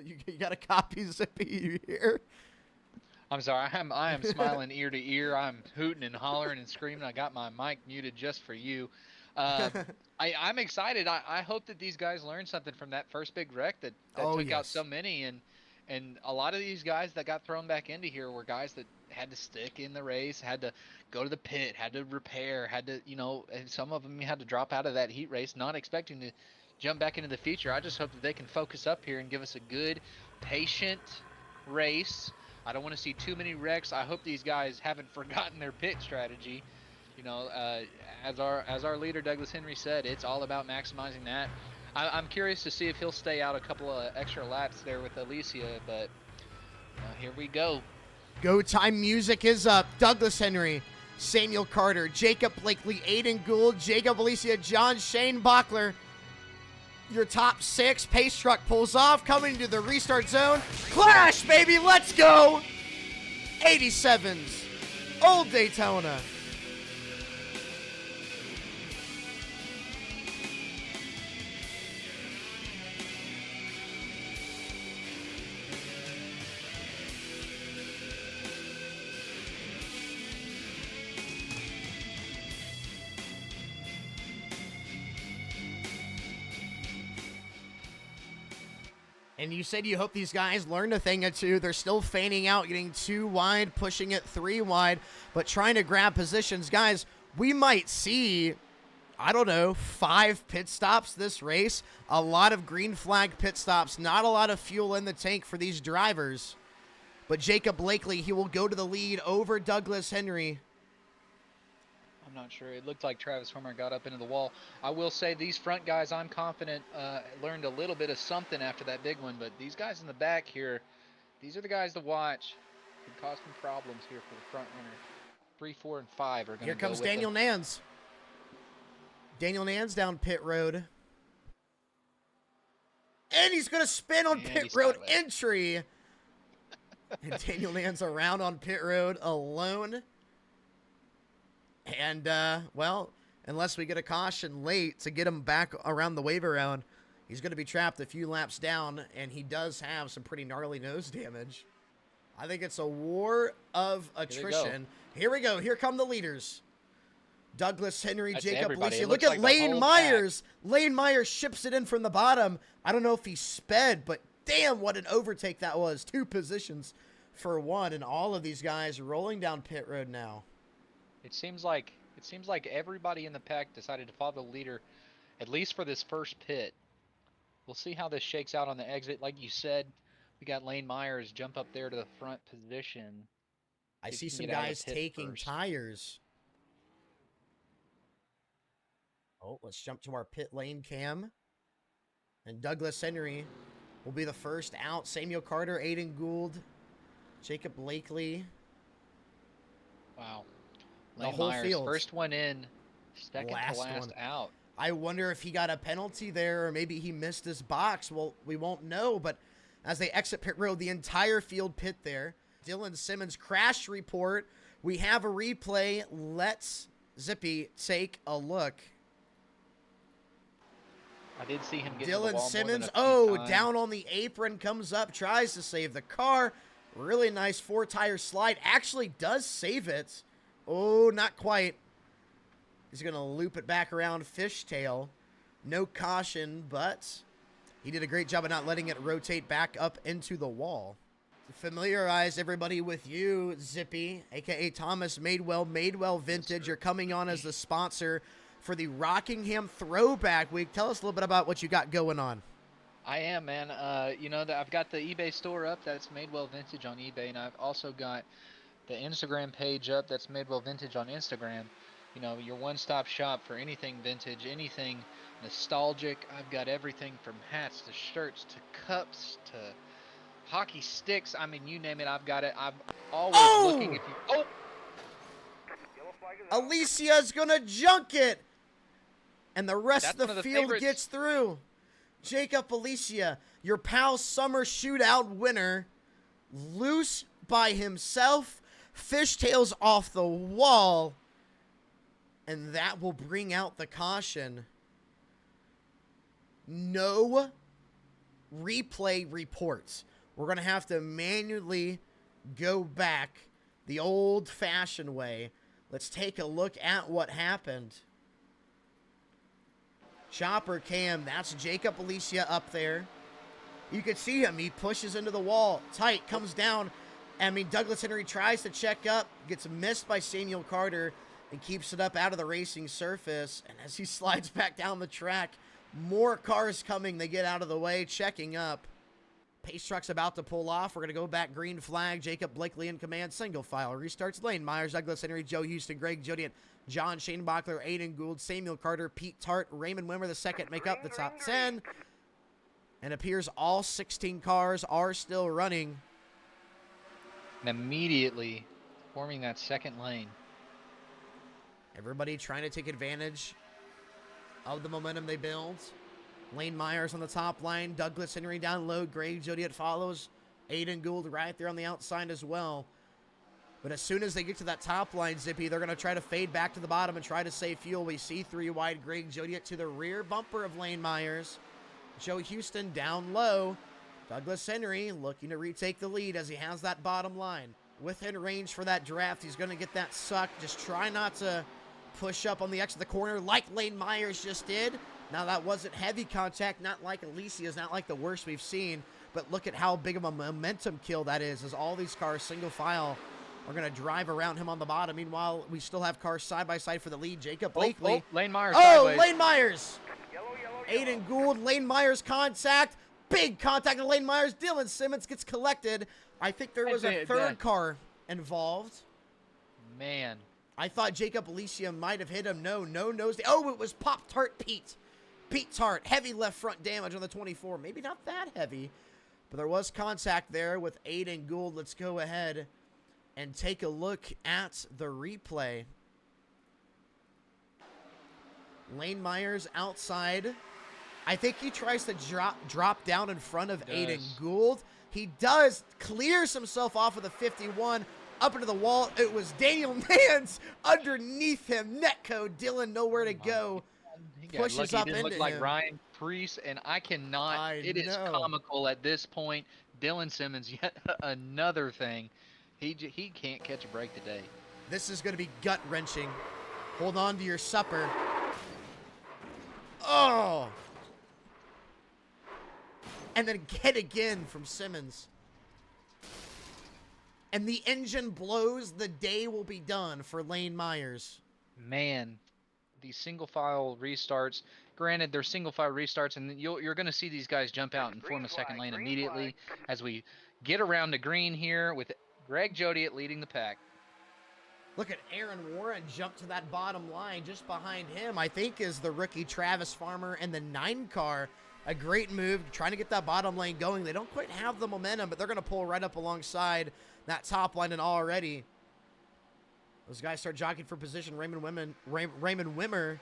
You got a copy, Zippy, you hear? I'm sorry. I am smiling ear to ear. I'm hooting and hollering and screaming. I got my mic muted just for you. I'm excited. I hope that these guys learned something from that first big wreck that Oh, took out so yes. many, and a lot of these guys that got thrown back into here were guys that had to stick in the race, had to go to the pit, had to repair, had to, and some of them had to drop out of that heat race, not expecting to jump back into the future. I just hope that they can focus up here and give us a good, patient race. I don't want to see too many wrecks. I hope these guys haven't forgotten their pit strategy. You know, as our leader Douglas Henry said, it's all about maximizing that. I'm curious to see if he'll stay out a couple of extra laps there with Alicia, but here we go. Go time music is up. Douglas Henry, Samuel Carter, Jacob Blakely, Aiden Gould, Jacob Alicia, John Shane Bachler. Your top 6. Pace truck pulls off, coming to the restart zone. Clash, baby, let's go! 87s, Old Daytona. And you said you hope these guys learned a thing or two. They're still fanning out, getting 2 wide, pushing it 3 wide, but trying to grab positions. Guys, we might see, I don't know, 5 pit stops this race. A lot of green flag pit stops. Not a lot of fuel in the tank for these drivers. But Jacob Blakely, he will go to the lead over Douglas Henry. I'm not sure. It looked like Travis Homer got up into the wall. I will say these front guys, I'm confident, learned a little bit of something after that big one. But these guys in the back here, these are the guys to watch. Could cause some problems here for the front runner. 3, 4, and 5 are going Here to go comes with Daniel Nans. Daniel Nans down pit road. And he's going to spin on pit road entry. And Daniel Nans around on pit road alone. And, well, unless we get a caution late to get him back around the wave around, he's going to be trapped a few laps down, and he does have some pretty gnarly nose damage. I think it's a war of attrition. Here we go. Here come the leaders. Douglas Henry, That's Jacob everybody. Lucia. It Look looks at like the Lane whole Myers. Lane Myers ships it in from the bottom. I don't know if he sped, but damn, what an overtake that was. 2 positions for 1, and all of these guys rolling down pit road now. It seems like everybody in the pack decided to follow the leader, at least for this first pit. We'll see how this shakes out on the exit. Like you said, we got Lane Myers jump up there to the front position. I see some guys taking tires. Oh, let's jump to our pit lane cam. And Douglas Henry will be the first out. Samuel Carter, Aiden Gould, Jacob Blakely. Wow. The whole field. First one in, second to last out. I wonder if he got a penalty there, or maybe he missed his box. Well, we won't know, but as they exit pit road, the entire field pit there. Dylan Simmons crash report. We have a replay. Let's, Zippy, take a look. I did see him get Dylan to the wall Simmons, times. Down on the apron, comes up, tries to save the car. Really nice 4-tire slide. Actually does save it. Oh, not quite. He's going to loop it back around fishtail. No caution, but he did a great job of not letting it rotate back up into the wall. To familiarize everybody with you, Zippy, a.k.a. Thomas Madewell Vintage. You're coming on as the sponsor for the Rockingham Throwback Week. Tell us a little bit about what you got going on. I am, man. I've got the eBay store up. That's Madewell Vintage on eBay, and I've also got the Instagram page up. That's Madewell Vintage on Instagram. You know, your one-stop shop for anything vintage, anything nostalgic. I've got everything from hats to shirts to cups to hockey sticks. I mean, you name it, I've got it. I'm always looking if you... Alicia's going to junk it. And the rest of the field gets through. Jacob Alicia, your pal summer shootout winner, loose by himself, fishtails off the wall, and that will bring out the caution. No replay reports. We're going to have to manually go back the old-fashioned way. Let's take a look at what happened. Chopper cam, that's Jacob Alicia up there. You can see him. He pushes into the wall. Tight, comes down. Douglas Henry tries to check up, gets missed by Samuel Carter, and keeps it up out of the racing surface. And as he slides back down the track, more cars coming. They get out of the way, checking up. Pace truck's about to pull off. We're going to go back, green flag. Jacob Blakely in command, single file. Restarts lane. Myers, Douglas Henry, Joe Houston, Greg Jodian, John Shane Bachler, Aiden Gould, Samuel Carter, Pete Tart, Raymond Wimmer the second make up the top 10. And appears all 16 cars are still running. And immediately forming that second lane. Everybody trying to take advantage of the momentum they build. Lane Myers on the top line. Douglas Henry down low. Greg Jodiet follows. Aiden Gould right there on the outside as well. But as soon as they get to that top line, Zippy, they're going to try to fade back to the bottom and try to save fuel. We see 3 wide. Greg Jodiet to the rear bumper of Lane Myers. Joe Houston down low. Douglas Henry looking to retake the lead as he has that bottom line. Within range for that draft. He's going to get that suck. Just try not to push up on the edge of the corner like Lane Myers just did. Now, that wasn't heavy contact, not like Alicia's, not like the worst we've seen. But look at how big of a momentum kill that is, as all these cars, single file, are going to drive around him on the bottom. Meanwhile, we still have cars side by side for the lead. Jacob Blakely. Lane Myers. Oh, sideways. Lane Myers. Aiden Gould, Lane Myers contact. Big contact to Lane Myers. Dylan Simmons gets collected. I think there was a third car involved. Man. I thought Jacob Alicia might have hit him. No nose. Oh, it was Pop-Tart Pete. Pete Tart, heavy left front damage on the 24. Maybe not that heavy, but there was contact there with Aiden Gould. Let's go ahead and take a look at the replay. Lane Myers outside. I think he tries to drop down in front of Aiden Gould. He does, clears himself off of the 51, up into the wall. It was Daniel Nance underneath him. Netco, Dylan nowhere to go. Pushes up into look like him. Ryan Priest, and I cannot. It is comical at this point. Dylan Simmons, yet another thing. He can't catch a break today. This is going to be gut-wrenching. Hold on to your supper. Oh! And then hit again from Simmons. And the engine blows. The day will be done for Lane Myers. Man, these single file restarts. Granted, they're single file restarts, and you're going to see these guys jump out and form a second lane immediately as we get around the green here with Greg Jodiet leading the pack. Look at Aaron Warren jump to that bottom line. Just behind him, I think, is the rookie Travis Farmer and the 9 car. A great move, trying to get that bottom lane going. They don't quite have the momentum, but they're going to pull right up alongside that top line, and already those guys start jockeying for position. Raymond Wimmer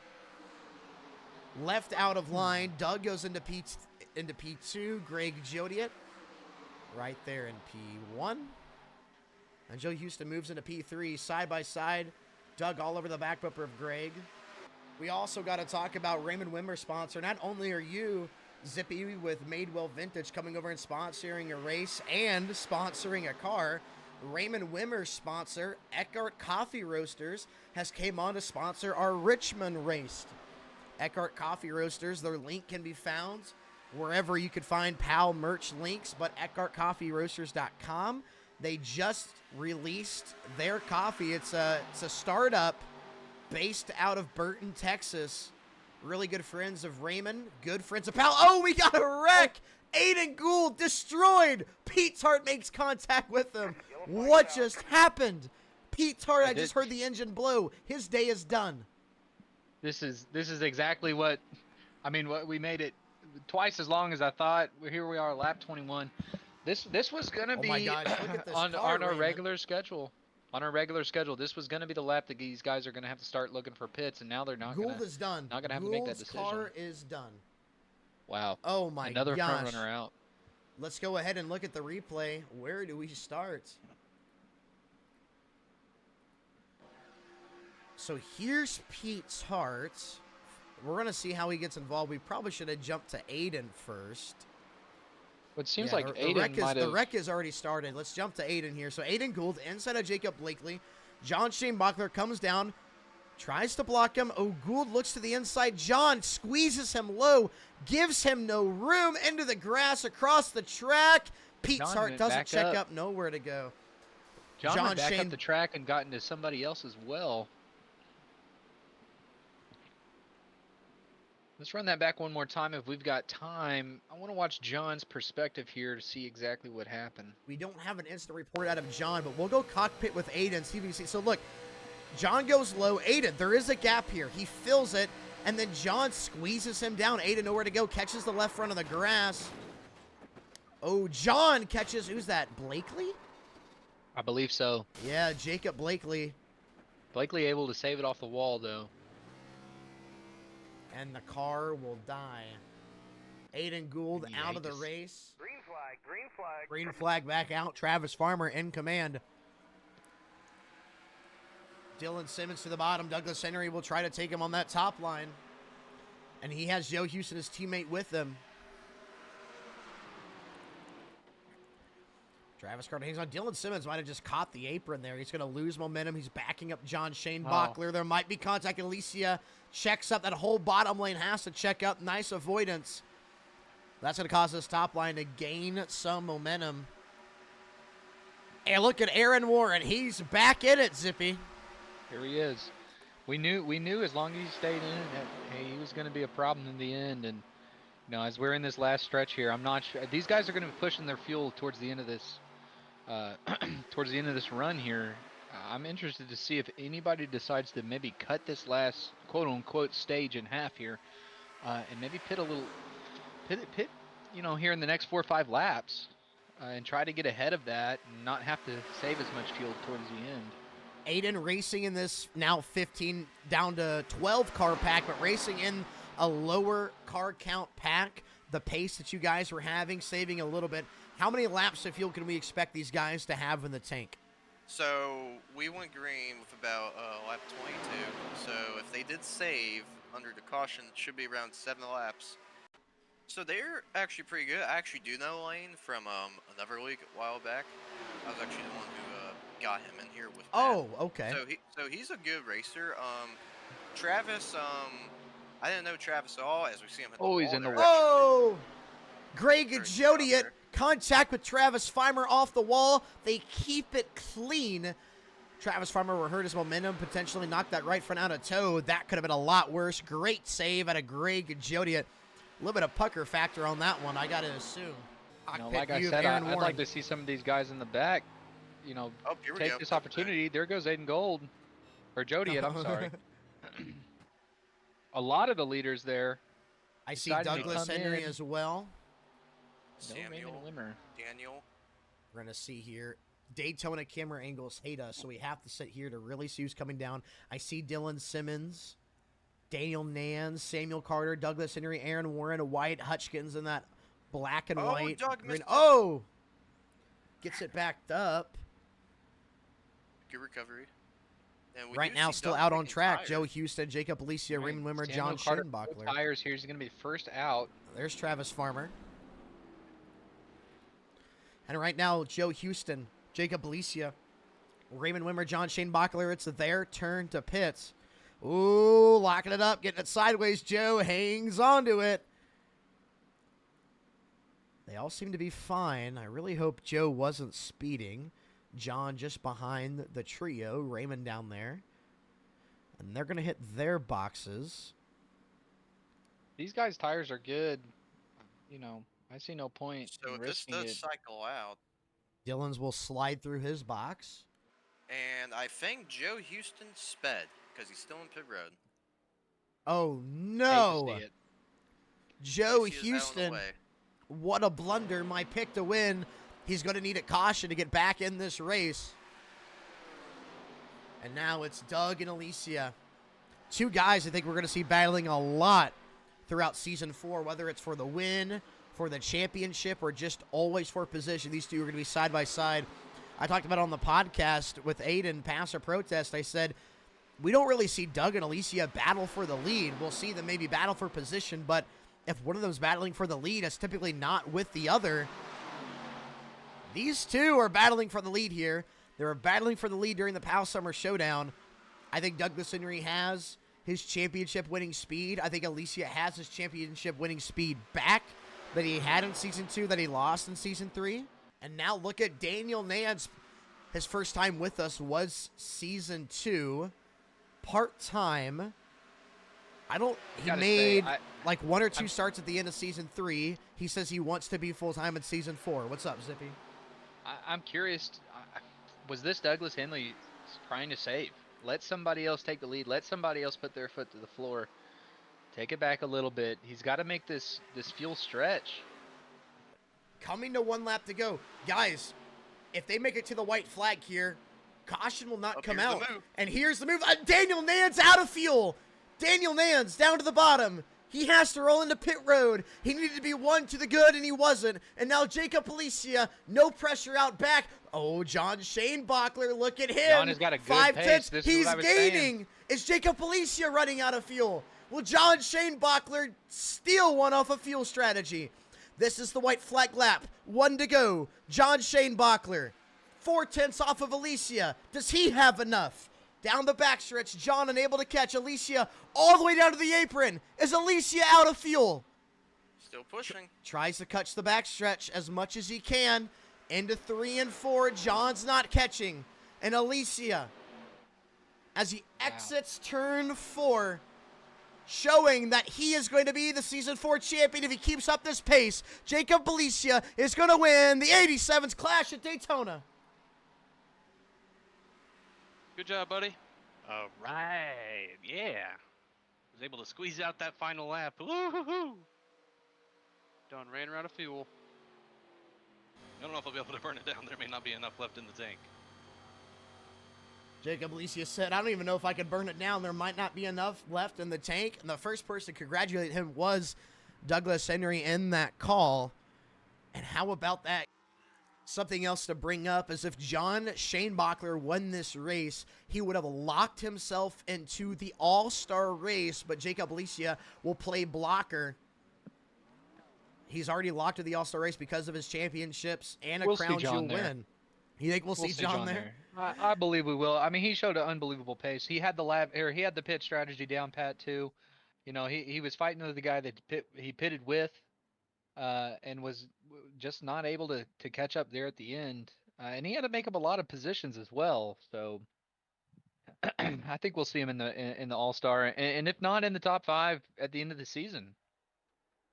left out of line. Doug goes into P2. Greg Jodiet right there in P1. And Joe Houston moves into P3, side by side. Doug all over the back bumper of Greg. We also got to talk about Raymond Wimmer sponsor. Not only are you, Zippy, with Madewell Vintage coming over and sponsoring a race and sponsoring a car, Raymond Wimmer's sponsor, Eckhart Coffee Roasters, has came on to sponsor our Richmond race. Eckhart Coffee Roasters, their link can be found wherever you could find PAL merch links, but EckhartCoffeeRoasters.com. They just released their coffee. It's a startup based out of Burton, Texas. Really good friends of Raymond, good friends of PAL. Oh, we got a wreck! Aiden Gould destroyed. Pete Tart makes contact with him. What just happened? Pete Tart, I just heard the engine blow. His day is done. This is exactly what, what we made it twice as long as I thought. Here we are, lap 21. This was gonna be my gosh, look at this on car, our Raymond. regular schedule. On our regular schedule, this was gonna be the lap that these guys are gonna have to start looking for pits, and now they're not. Gould is done. Not gonna have to make that decision. Car is done. Wow. Oh my gosh. Another front runner out. Let's go ahead and look at the replay. Where do we start? So here's Pete's Tart. We're going to see how he gets involved. We probably should have jumped to Aiden first. It seems Yeah, like the wreck Aiden might the have. wreck has already started. Let's jump to Aiden here. So Aiden Gould inside of Jacob Blakely. John Shane Bachler comes down, tries to block him. Oh, Gould looks to the inside. John squeezes him low, gives him no room into the grass across the track. Pete's John Hart went doesn't back check up. up, nowhere to go. John went back Shane up the track and got into somebody else as well. Let's run that back one more time if we've got time. I want to watch John's perspective here to see exactly what happened. We don't have an instant report out of John, but we'll go cockpit with Aiden, see if we can see. So look, John goes low. Aiden, there is a gap here. He fills it, and then John squeezes him down. Aiden nowhere to go, catches the left front of the grass. Oh, John catches, who's that, Blakely? I believe so. Yeah, Jacob Blakely. Blakely able to save it off the wall, though. And the car will die. Aiden Gould out of the race. Green flag, green flag. Green flag back out. Travis Farmer in command. Dylan Simmons to the bottom. Douglas Henry will try to take him on that top line. And he has Joe Houston, his teammate, with him. Travis Carter hangs on. Dylan Simmons might have just caught the apron there. He's going to lose momentum. He's backing up John Shane Bachler. There might be contact. Alicia checks up. That whole bottom lane has to check up. Nice avoidance. That's going to cause this top line to gain some momentum. And look at Aaron Warren. He's back in it, Zippy. Here he is. We knew as long as he stayed in that, hey, he was going to be a problem in the end. And you know, as we're in this last stretch here, I'm not sure. These guys are going to be pushing their fuel towards the end of this. Towards the end of this run here. I'm interested to see if anybody decides to maybe cut this last quote-unquote stage in half here, and maybe pit a little, you know, here in the next 4 or 5 laps, and try to get ahead of that and not have to save as much fuel towards the end. Aiden racing in this now 15 down to 12 car pack, but racing in a lower car count pack. The pace that you guys were having, saving a little bit. How many laps of fuel can we expect these guys to have in the tank? So we went green with about lap 22. So if they did save under the caution, it should be around 7 laps. So they're actually pretty good. I actually do know Lane from another league a while back. I was actually the one who got him in here with. Oh, okay. So he's a good racer. Travis, I didn't know Travis at all as we see him. Oh, he's in the way. Oh, Greg Jodiet. Contact with Travis Farmer off the wall. They keep it clean. Travis Farmer will hurt his momentum, potentially knock that right front out of tow. That could have been a lot worse. Great save out of Greg Jodiet. A little bit of pucker factor on that one, I got to assume. You know, like I said, I'd like to see some of these guys in the back, you know, take this opportunity. There goes Aiden Gold. Or Jodiet, I'm sorry. A lot of the leaders there. I see Douglas Henry as well. Daniel. We're going to see here. Daytona camera angles hate us, so we have to sit here to really see who's coming down. I see Dylan Simmons, Daniel Nans, Samuel Carter, Douglas Henry, Aaron Warren, Wyatt Hutchkins in that black and white. Green. Oh! Gets it backed up. Good recovery. And right now, still out on track. Joe Houston, Jacob Alicia, Raymond Wimmer, John Shane Bachler. Tires here. He's going to be first out. There's Travis Farmer. And right now, Joe Houston, Jacob Alicia, Raymond Wimmer, John Shane Bachler. It's their turn to pit. Ooh, locking it up, getting it sideways. Joe hangs onto it. They all seem to be fine. I really hope Joe wasn't speeding. John just behind the trio. Raymond down there. And they're going to hit their boxes. These guys' tires are good. You know, I see no point in risking it. So if this does cycle out, Dylan's will slide through his box. And I think Joe Houston sped because he's still in pit road. Oh, no. Joe Houston, what a blunder. My pick to win. He's going to need a caution to get back in this race. And now it's Doug and Alicia. Two guys I think we're going to see battling a lot throughout Season 4, whether it's for the win, for the championship, or just always for position. These two are going to be side by side. I talked about it on the podcast with Aiden, Pass or Protest. I said, we don't really see Doug and Alicia battle for the lead. We'll see them maybe battle for position, but if one of them's battling for the lead, it's typically not with the other. These two are battling for the lead here. They were battling for the lead during the PAL Summer Showdown. I think Douglas Henry has his championship-winning speed. I think Alicia has his championship-winning speed back that he had in Season 2, that he lost in Season 3. And now look at Daniel Nance. His first time with us was Season 2. Part-time. He made like 1 or 2 starts at the end of Season 3. He says he wants to be full-time in Season 4. What's up, Zippy? I'm curious. Was this Douglas Henley trying to save? Let somebody else take the lead. Let somebody else put their foot to the floor. Take it back a little bit. He's got to make this fuel stretch. Coming to 1 lap to go. Guys, if they make it to the white flag here, caution will not come out. And here's the move. Daniel Nance out of fuel. Daniel Nance down to the bottom. He has to roll into pit road. He needed to be 1 to the good, and he wasn't. And now Jacob Alicia, no pressure out back. Oh, John Shane Bachler, look at him. John has got a good 5 pace. tenths. This He's is what I was gaining. saying. Is Jacob Alicia running out of fuel? Will John Shane Bachler steal one off of fuel strategy? This is the white flag lap. 1 to go. John Shane Bachler, 4 tenths off of Alicia. Does he have enough? Down the backstretch, John unable to catch Alicia all the way down to the apron. Is Alicia out of fuel? Still pushing. Tries to catch the backstretch as much as he can. Into 3 and 4, John's not catching. And Alicia, as he exits turn 4, showing that he is going to be the Season 4 champion if he keeps up this pace. Jacob Alicia is going to win the 87s Clash at Daytona. Good job, buddy. All right, yeah. Was able to squeeze out that final lap. Woo-hoo-hoo. Done ran out of fuel. I don't know if I'll be able to burn it down. There may not be enough left in the tank. Jacob Alicia said, I don't even know if I could burn it down. There might not be enough left in the tank. And the first person to congratulate him was Douglas Henry in that call. And how about that? Something else to bring up is if John Shane Bachler won this race, he would have locked himself into the all-star race, but Jacob Alicia will play blocker. He's already locked to the all-star race because of his championships and a crown jewel win. You think we'll see John there? I believe we will. I mean, he showed an unbelievable pace. He had he had the pit strategy down pat too. You know, he was fighting with the guy that he pitted with, and was just not able to catch up there at the end. And he had to make up a lot of positions as well. So I think we'll see him in the All-Star, and if not in the top 5 at the end of the season.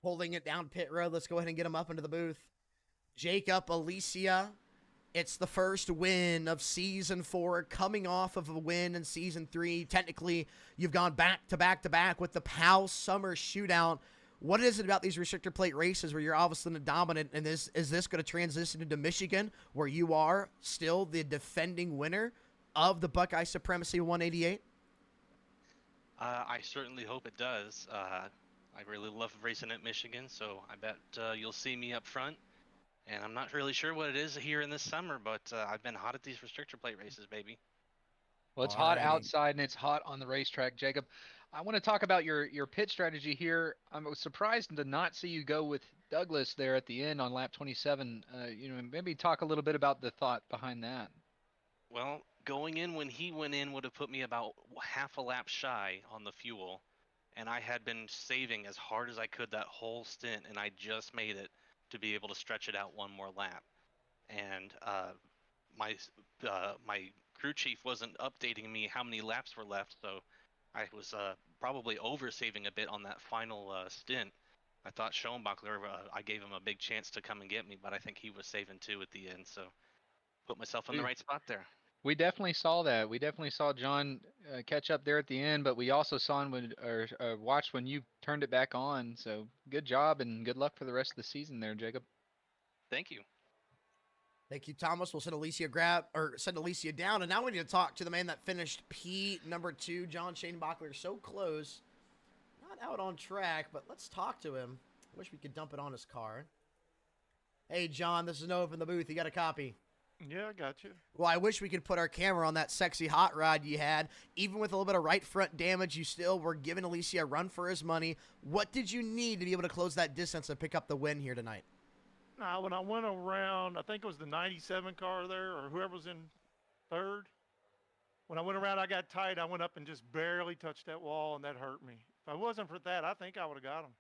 Holding it down pit road. Let's go ahead and get him up into the booth. Jacob Alicia. It's the first win of Season 4, coming off of a win in Season 3. Technically, you've gone back to back to back with the PAL Summer Shootout. What is it about these restrictor plate races where you're obviously the dominant, and is this going to transition into Michigan, where you are still the defending winner of the Buckeye Supremacy 188? I certainly hope it does. I really love racing at Michigan, so I bet you'll see me up front. And I'm not really sure what it is here in this summer, but I've been hot at these restrictor plate races, baby. Well, it's hot outside and it's hot on the racetrack, Jacob. I want to talk about your pit strategy here. I'm surprised to not see you go with Douglas there at the end on lap 27. Maybe talk a little bit about the thought behind that. Well, going in when he went in would have put me about half a lap shy on the fuel, and I had been saving as hard as I could that whole stint, and I just made it to be able to stretch it out one more lap. And my crew chief wasn't updating me how many laps were left, so I was probably over saving a bit on that final stint. I thought Schoenbachler, I gave him a big chance to come and get me, but I think he was saving too at the end, so put myself in the right spot there. We definitely saw that. We definitely saw John catch up there at the end, but we also saw him watched when you turned it back on. So good job and good luck for the rest of the season there, Jacob. Thank you. Thank you, Thomas. We'll send Alicia down, and now we need to talk to the man that finished number 2, John Shane Bachler. So close, not out on track, but let's talk to him. Wish we could dump it on his car. Hey, John, this is Noah from the booth. You got a copy? Yeah, I got you. Well, I wish we could put our camera on that sexy hot rod you had. Even with a little bit of right front damage, you still were giving Alicia a run for his money. What did you need to be able to close that distance and pick up the win here tonight? Now, when I went around, I think it was the 97 car there, or whoever was in third. When I went around, I got tight. I went up and just barely touched that wall, and that hurt me. If I wasn't for that, I think I would have got him.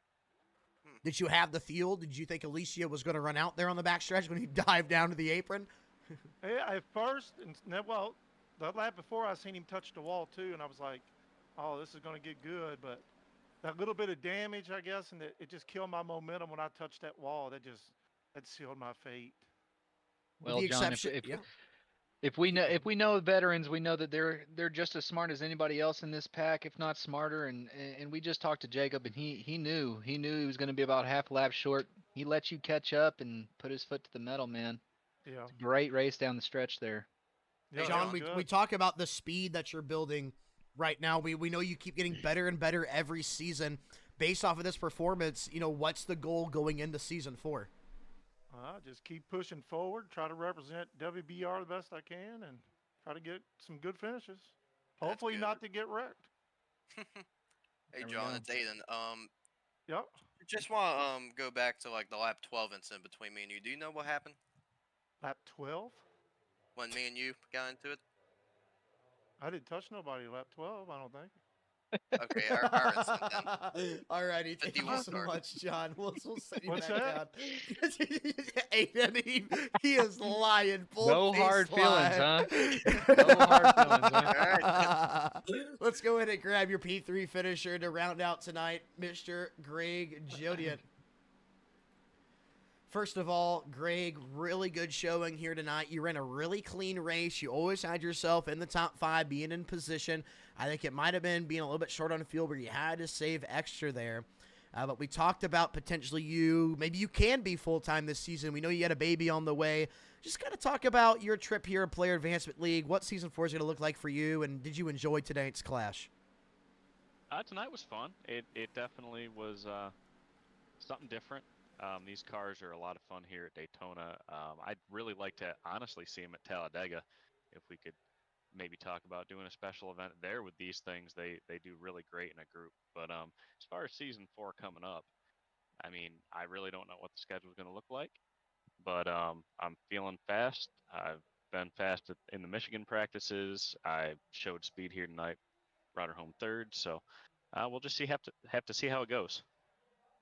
Did you have the fuel? Did you think Alicia was going to run out there on the backstretch when he dived down to the apron? Yeah, at first, well, the lap before, I seen him touch the wall too, and I was like, "Oh, this is going to get good." But that little bit of damage, I guess, and it just killed my momentum when I touched that wall. That sealed my fate. With Well, the John, exception, yeah. if we know veterans, we know that they're just as smart as anybody else in this pack, if not smarter. And we just talked to Jacob, and he knew he was going to be about half a lap short. He let you catch up and put his foot to the metal, man. Yeah. It's a great race down the stretch there. Yeah, John, it was we good. talk about the speed that you're building right now. We know you keep getting better and better every season. Based off of this performance, what's the goal going into season 4? Just keep pushing forward, try to represent WBR the best I can, and try to get some good finishes. That's Hopefully good. not to get wrecked. Hey, There we John, go. it's Aiden. Yep. Just want to go back to like the lap 12 incident between me and you. Do you know what happened Lap 12. when me and you got into it? I didn't touch nobody lap 12, I don't think. Okay, our incident then. Alrighty, thank you 51 so car. much, John. We'll set you What's back that? down. Aiden, he is lying. No Full-faced hard feelings, lie. No hard feelings, huh? Let's go ahead and grab your P3 finisher to round out tonight, Mr. Greg Jodian. First of all, Greg, really good showing here tonight. You ran a really clean race. You always had yourself in the top 5, being in position. I think it might have been being a little bit short on fuel where you had to save extra there. But we talked about potentially maybe you can be full-time this season. We know you had a baby on the way. Just kind of talk about your trip here at Player Advancement League, what Season 4 is going to look like for you, and did you enjoy tonight's clash? Tonight was fun. It definitely was something different. These cars are a lot of fun here at Daytona. I'd really like to honestly see them at Talladega. If we could maybe talk about doing a special event there with these things, they do really great in a group. But as far as season 4 coming up, I mean, I really don't know what the schedule is going to look like. But I'm feeling fast. I've been fast in the Michigan practices. I showed speed here tonight. Brought her home third. So we'll just have to see how it goes.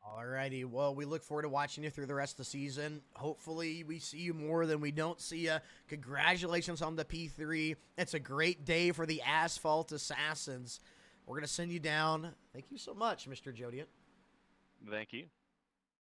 Alrighty, well, we look forward to watching you through the rest of the season. Hopefully, we see you more than we don't see you. Congratulations on the P3. It's a great day for the Asphalt Assassins. We're going to send you down. Thank you so much, Mr. Jodian. Thank you.